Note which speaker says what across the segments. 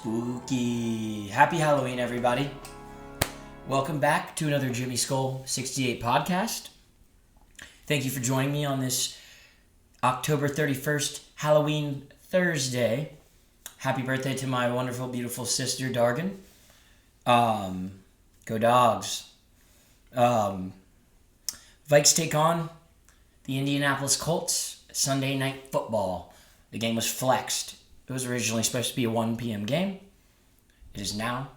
Speaker 1: Spooky. Happy Halloween, everybody. Welcome back to another Jimmy Skull 68 podcast. Thank you for joining me on this October 31st Halloween Thursday. Happy birthday to my wonderful, beautiful sister, Dargan. Go Dogs. Vikes take on the Indianapolis Colts Sunday Night Football. The game was flexed. It was originally supposed to be a 1 p.m. game. It is now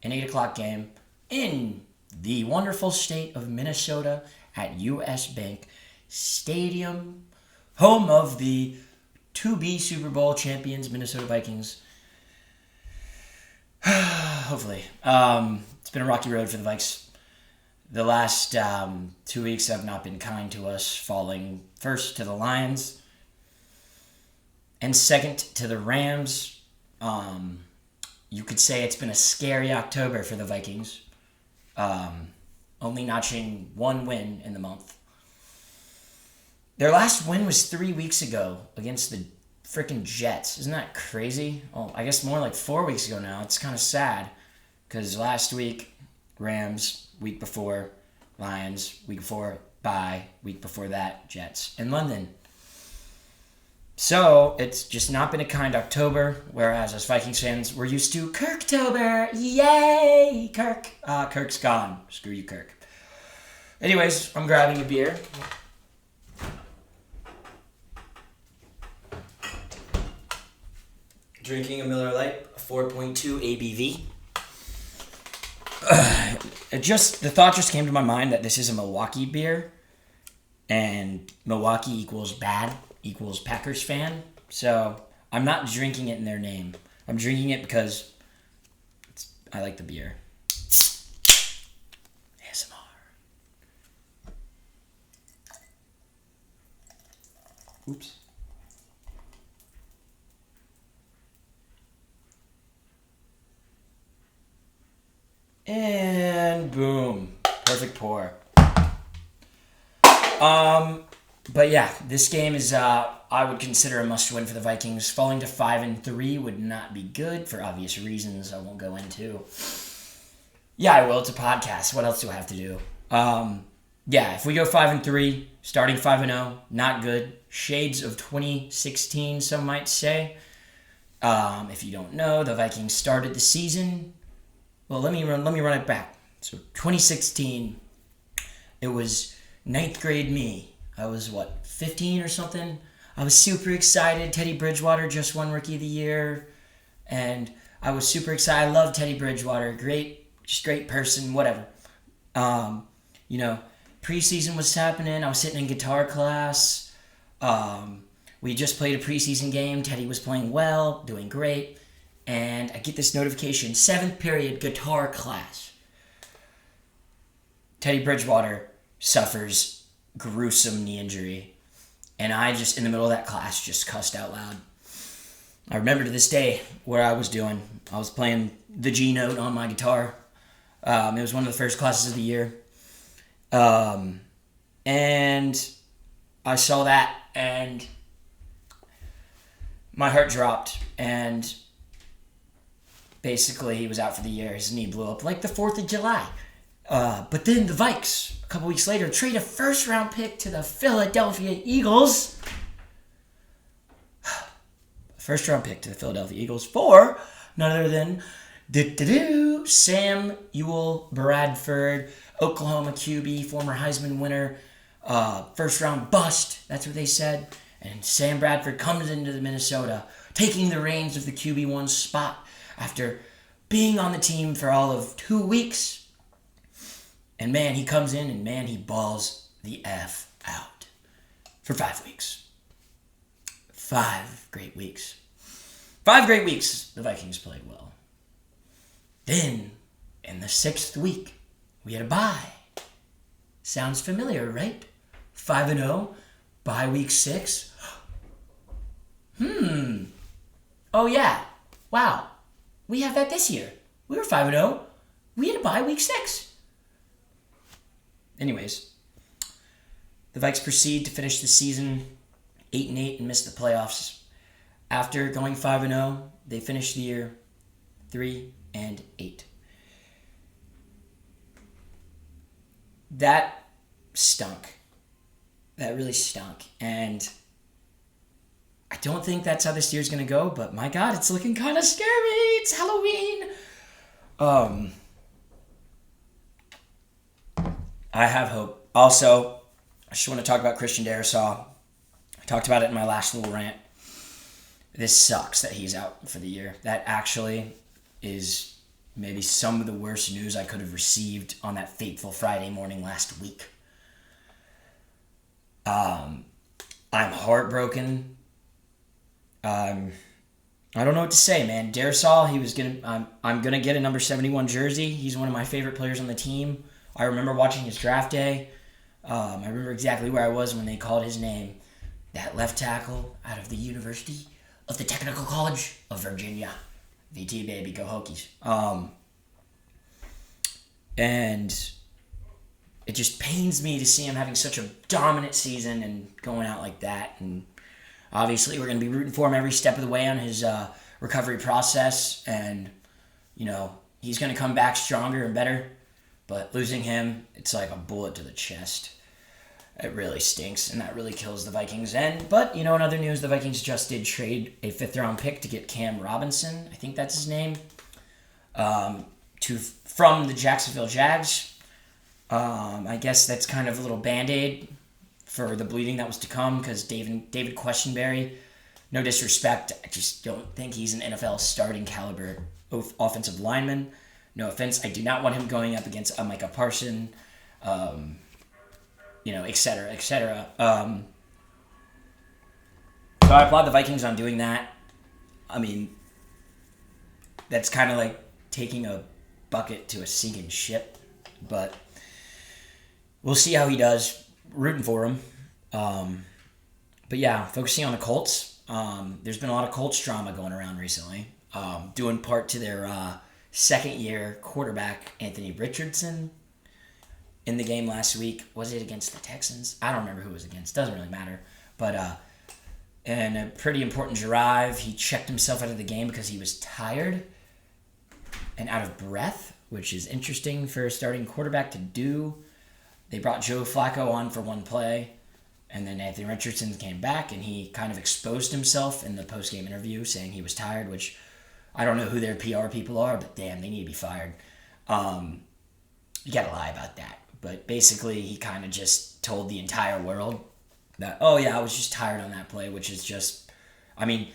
Speaker 1: an 8 o'clock game in the wonderful state of Minnesota at U.S. Bank Stadium, home of the to-be Super Bowl champions, Minnesota Vikings. Hopefully. It's been a rocky road for the Vikes. The last 2 weeks have not been kind to us, falling first to the Lions and second to the Rams. You could say it's been a scary October for the Vikings. Only notching one win in the month. Their last win was 3 weeks ago against the freaking Jets. Isn't that crazy? Well, I guess more like 4 weeks ago now. It's kind of sad because last week, Rams, week before, Lions, week before, bye, week before that, Jets, in London. So, it's just not been a kind October, whereas as Vikings fans, we're used to Kirktober. Yay! Kirk. Kirk's gone. Screw you, Kirk. Anyways, I'm grabbing a beer. Drinking a Miller Lite, 4.2 ABV. The thought just came to my mind that this is a Milwaukee beer, and Milwaukee equals bad, equals Packers fan. So I'm not drinking it in their name. I'm drinking it because I like the beer. ASMR. Oops. And boom. Perfect pour. But yeah, this game is, I would consider a must-win for the Vikings. Falling to 5-3 would not be good for obvious reasons I won't go into. Yeah, I will. It's a podcast. What else do I have to do? Yeah, if we go 5-3, starting 5-0, not good. Shades of 2016, some might say. If you don't know, the Vikings started the season. Well, let me run it back. So 2016, it was 9th grade me. I was, 15 or something? I was super excited. Teddy Bridgewater just won Rookie of the Year. And I was super excited. I love Teddy Bridgewater. Great person, whatever. Preseason was happening. I was sitting in guitar class. We just played a preseason game. Teddy was playing well, doing great. And I get this notification, 7th period guitar class. Teddy Bridgewater suffers gruesome knee injury. And I just, in the middle of that class, just cussed out loud. I remember to this day what I was doing. I was playing the G note on my guitar. It was one of the first classes of the year. And I saw that, and my heart dropped, and basically he was out for the year. His knee blew up like the 4th of July. But then the Vikes, a couple weeks later, trade a first-round pick to the Philadelphia Eagles. First-round pick to the Philadelphia Eagles for none other than Sam Bradford, Oklahoma QB, former Heisman winner, first-round bust. That's what they said. And Sam Bradford comes into the Minnesota, taking the reins of the QB1 spot after being on the team for all of 2 weeks. And man, he comes in and man, he balls the F out for 5 weeks. 5 great weeks. 5 great weeks, the Vikings played well. Then, in the 6th week, we had a bye. Sounds familiar, right? 5-0, bye week 6. Oh yeah, wow. We have that this year. We were 5-0. We had a bye week 6. Anyways, the Vikes proceed to finish the season 8-8 and miss the playoffs. After going 5-0, they finished the year 3-8. That stunk. That really stunk. And I don't think that's how this year's going to go, but my God, it's looking kind of scary. It's Halloween. I have hope. Also, I just want to talk about Christian Darrisaw. I talked about it in my last little rant. This sucks that he's out for the year. That actually is maybe some of the worst news I could have received on that fateful Friday morning last week. I'm heartbroken. I don't know what to say, man. Darrisaw, I'm gonna get a number 71 jersey. He's one of my favorite players on the team. I remember watching his draft day. I remember exactly where I was when they called his name. That left tackle out of the University of the Technical College of Virginia. VT, baby, go Hokies. And it just pains me to see him having such a dominant season and going out like that. And obviously, we're going to be rooting for him every step of the way on his recovery process. And, he's going to come back stronger and better. But losing him, it's like a bullet to the chest. It really stinks, and that really kills the Vikings. But, in other news, the Vikings just did trade a 5th-round pick to get Cam Robinson. I think that's his name. From the Jacksonville Jags. I guess that's kind of a little Band-Aid for the bleeding that was to come, because David Questenberry, no disrespect, I just don't think he's an NFL starting caliber offensive lineman. No offense, I do not want him going up against a Micah Parson, et cetera, et cetera. So I applaud the Vikings on doing that. I mean, that's kind of like taking a bucket to a sinking ship, but we'll see how he does. Rooting for him. But yeah, focusing on the Colts. There's been a lot of Colts drama going around recently, due in part to their second-year quarterback, Anthony Richardson, in the game last week. Was it against the Texans? I don't remember who it was against. Doesn't really matter. But in a pretty important drive, he checked himself out of the game because he was tired and out of breath, which is interesting for a starting quarterback to do. They brought Joe Flacco on for one play, and then Anthony Richardson came back, and he kind of exposed himself in the post-game interview, saying he was tired, which I don't know who their PR people are, but damn, they need to be fired. You gotta lie about that. But basically, he kind of just told the entire world that, oh yeah, I was just tired on that play, which is just, I mean,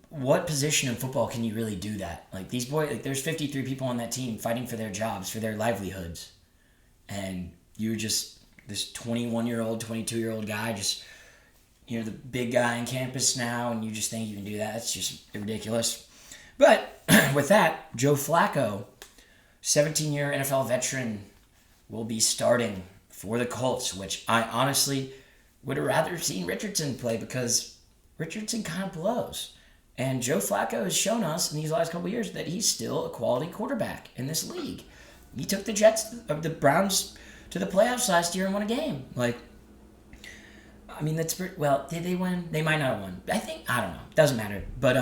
Speaker 1: what position in football can you really do that? Like, these boys, there's 53 people on that team fighting for their jobs, for their livelihoods. And you're just this 21-year-old, 22-year-old guy, just, the big guy on campus now, and you just think you can do that. It's just ridiculous. But with that, Joe Flacco, 17-year NFL veteran, will be starting for the Colts, which I honestly would have rather seen Richardson play, because Richardson kind of blows. And Joe Flacco has shown us in these last couple of years that he's still a quality quarterback in this league. He took the Browns to the playoffs last year and won a game. Did they win? They might not have won. I don't know. Doesn't matter. But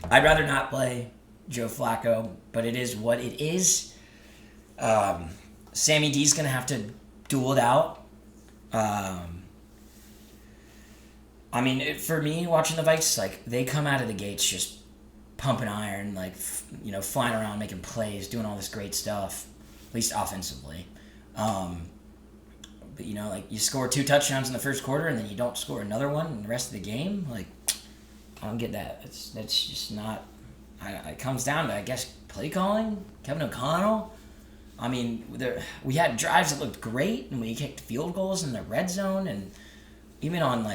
Speaker 1: I'd rather not play Joe Flacco, but it is what it is. Sammy D's going to have to duel it out. For me, watching the Vikes, they come out of the gates just pumping iron, flying around, making plays, doing all this great stuff, at least offensively. But, you score 2 touchdowns in the first quarter, and then you don't score another one in the rest of the game. I don't get that. That's just not... It comes down to, I guess, play calling. Kevin O'Connell. We had drives that looked great, and we kicked field goals in the red zone, and even on,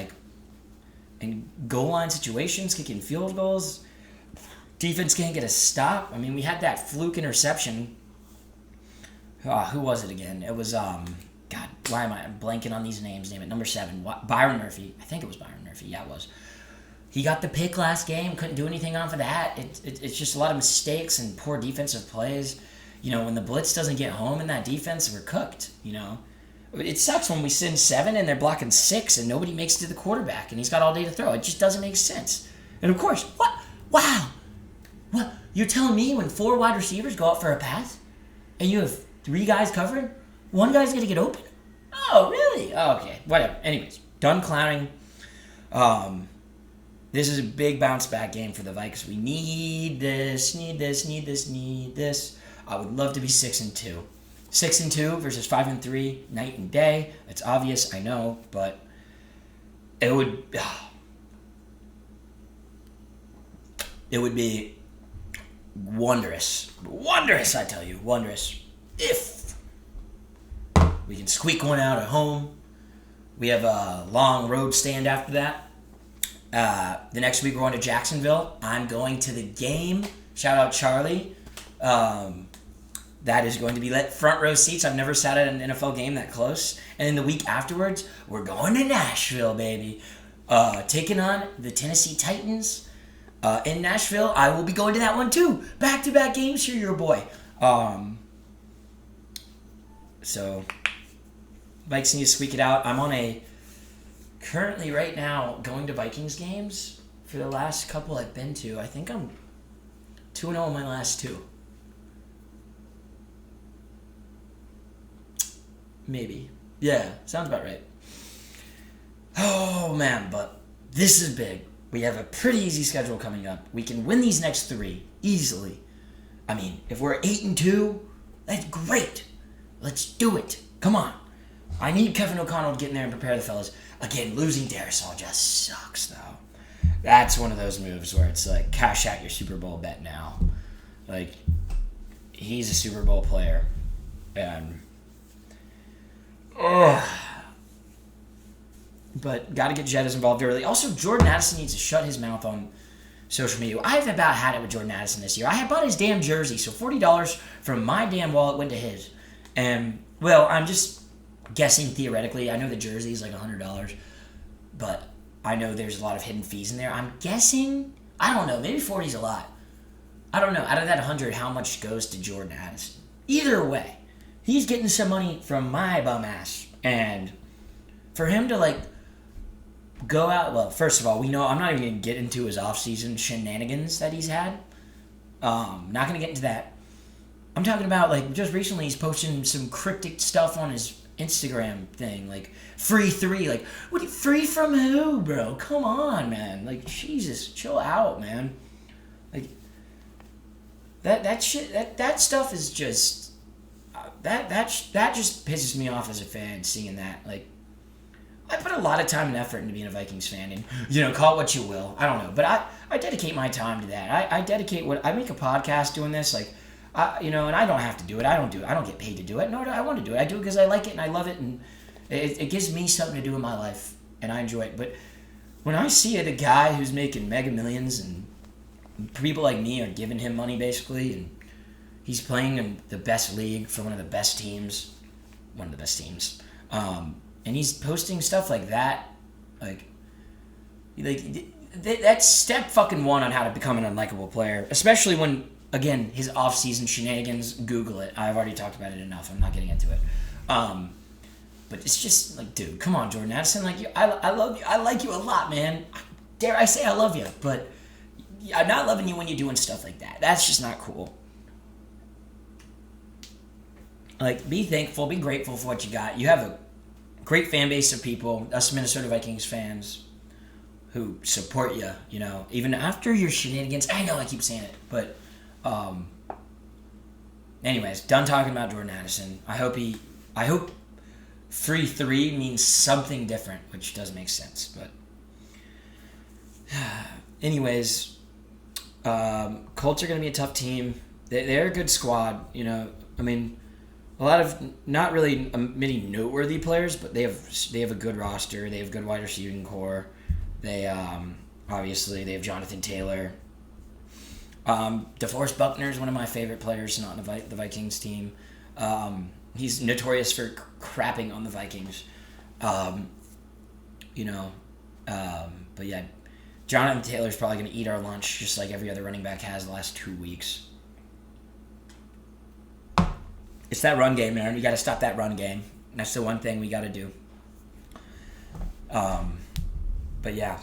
Speaker 1: in goal line situations, kicking field goals. Defense can't get a stop. We had that fluke interception. Who was it again? It was, God, why am I blanking on these names? Name it, number 7, Byron Murphy. I think it was Byron Murphy. Yeah, it was. He got the pick last game, couldn't do anything off of that. It's just a lot of mistakes and poor defensive plays. When the blitz doesn't get home in that defense, we're cooked, It sucks when we send 7 and they're blocking 6 and nobody makes it to the quarterback and he's got all day to throw. It just doesn't make sense. And of course, what? Wow. What? You're telling me when 4 wide receivers go out for a pass and you have 3 guys covering, one guy's going to get open? Oh, really? Oh, okay. Whatever. Anyways, done clowning. This is a big bounce back game for the Vikes. We need this. I would love to be 6-2. 6-2 versus 5-3, night and day. It's obvious, I know, but it would be wondrous. Wondrous, I tell you. Wondrous. If we can squeak one out at home. We have a long road stand after that. The next week we're going to Jacksonville. I'm going to the game. Shout out Charlie. That is going to be lit. Front row seats. I've never sat at an NFL game that close. And then the week afterwards, we're going to Nashville, baby. Taking on the Tennessee Titans in Nashville. I will be going to that one too. Back-to-back games here, your boy. So, Vikes need to squeak it out. I'm on currently right now going to Vikings games for the last couple I've been to. I think I'm 2-0 in my last 2. Maybe. Yeah, sounds about right. Oh, man, but this is big. We have a pretty easy schedule coming up. We can win these next 3 easily. I mean, if we're 8-2, that's great. Let's do it. Come on. I need Kevin O'Connell to get in there and prepare the fellas. Again, losing Darisaw just sucks, though. That's one of those moves where it's like, cash out your Super Bowl bet now. Like, he's a Super Bowl player. And... But got to get Jettas involved early. Also, Jordan Addison needs to shut his mouth on social media. I've about had it with Jordan Addison this year. I had bought his damn jersey, so $40 from my damn wallet went to his. And, well, I'm just guessing theoretically. I know the jersey is like $100, but I know there's a lot of hidden fees in there. I'm guessing, I don't know, maybe 40 is a lot. I don't know. Out of that 100, how much goes to Jordan Addison? Either way, he's getting some money from my bum ass. And for him to, like, go out, well, first of all, we know I'm not even going to get into his off-season shenanigans that he's had. Not going to get into that. I'm talking about, like, just recently he's posting some cryptic stuff on his Instagram thing, like, free 3. Like, what, free from who, bro? Come on, man. Like, Jesus, chill out, man. Like, that shit, that stuff is just, that just pisses me off as a fan, seeing that. Like, I put a lot of time and effort into being a Vikings fan, and, call it what you will. I don't know, but I dedicate my time to that. I dedicate I make a podcast doing this, like, and I don't have to do it. I don't get paid to do it, nor do I want to do it. I do it because I like it and I love it, and it gives me something to do in my life, and I enjoy it. But when I see the guy who's making mega millions, and people like me are giving him money, basically, and he's playing in the best league for one of the best teams, and he's posting stuff like that, like that's step fucking 1 on how to become an unlikable player, especially when, again, his off-season shenanigans. Google it. I've already talked about it enough. I'm not getting into it. But it's just like, dude, come on, Jordan Addison. Like, I love you. I like you a lot, man. Dare I say I love you, but I'm not loving you when you're doing stuff like that. That's just not cool. Like, be thankful, be grateful for what you got. You have a great fan base of people, us Minnesota Vikings fans, who support you, even after your shenanigans. I know I keep saying it, but anyways, done talking about Jordan Addison. I hope free 3 means something different, which does make sense, but anyways, Colts are going to be a tough team. They're a good squad, I mean, a lot of not really many noteworthy players, but they have a good roster. They have good wide receiving core. They obviously they have Jonathan Taylor. DeForest Buckner is one of my favorite players, not on the Vikings team. He's notorious for crapping on the Vikings. But yeah, Jonathan Taylor's probably going to eat our lunch just like every other running back has the last 2 weeks. It's that run game, man. You got to stop that run game. That's the one thing we got to do. But yeah.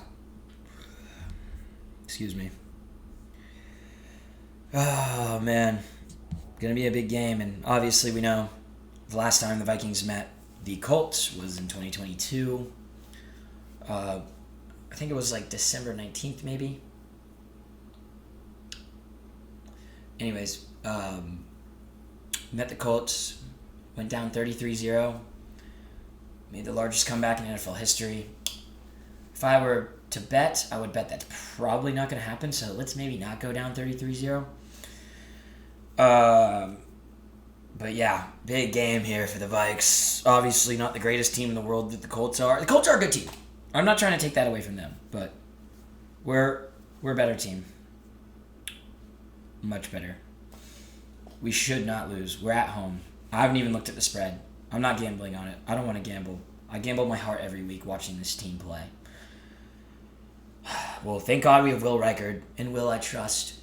Speaker 1: Excuse me. Oh, man. Gonna be a big game, and obviously we know the last time the Vikings met the Colts was in 2022. I think it was like December 19th, maybe. Anyways, met the Colts, went down 33-0, made the largest comeback in NFL history. If I were to bet, I would bet that's probably not going to happen, so let's maybe not go down 33-0. But yeah, big game here for the Vikes. Obviously not the greatest team in the world that the Colts are. The Colts are a good team. I'm not trying to take that away from them, but we're a better team. Much better. We should not lose. We're at home. I haven't even looked at the spread. I'm not gambling on it. I don't want to gamble. I gamble my heart every week watching this team play. Well, thank God we have Will Reichard. In Will I trust.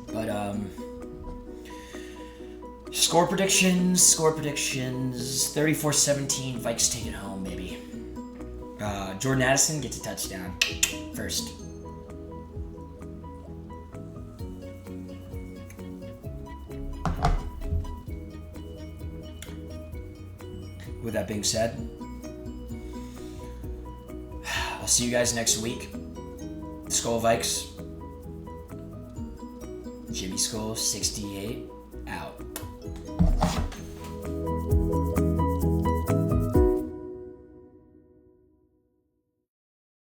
Speaker 1: But, score predictions. 34-17. Vikes take it home, maybe. Jordan Addison gets a touchdown first. With that being said, I'll see you guys next week. Skull Vikes. Jimmy Skull 68 out.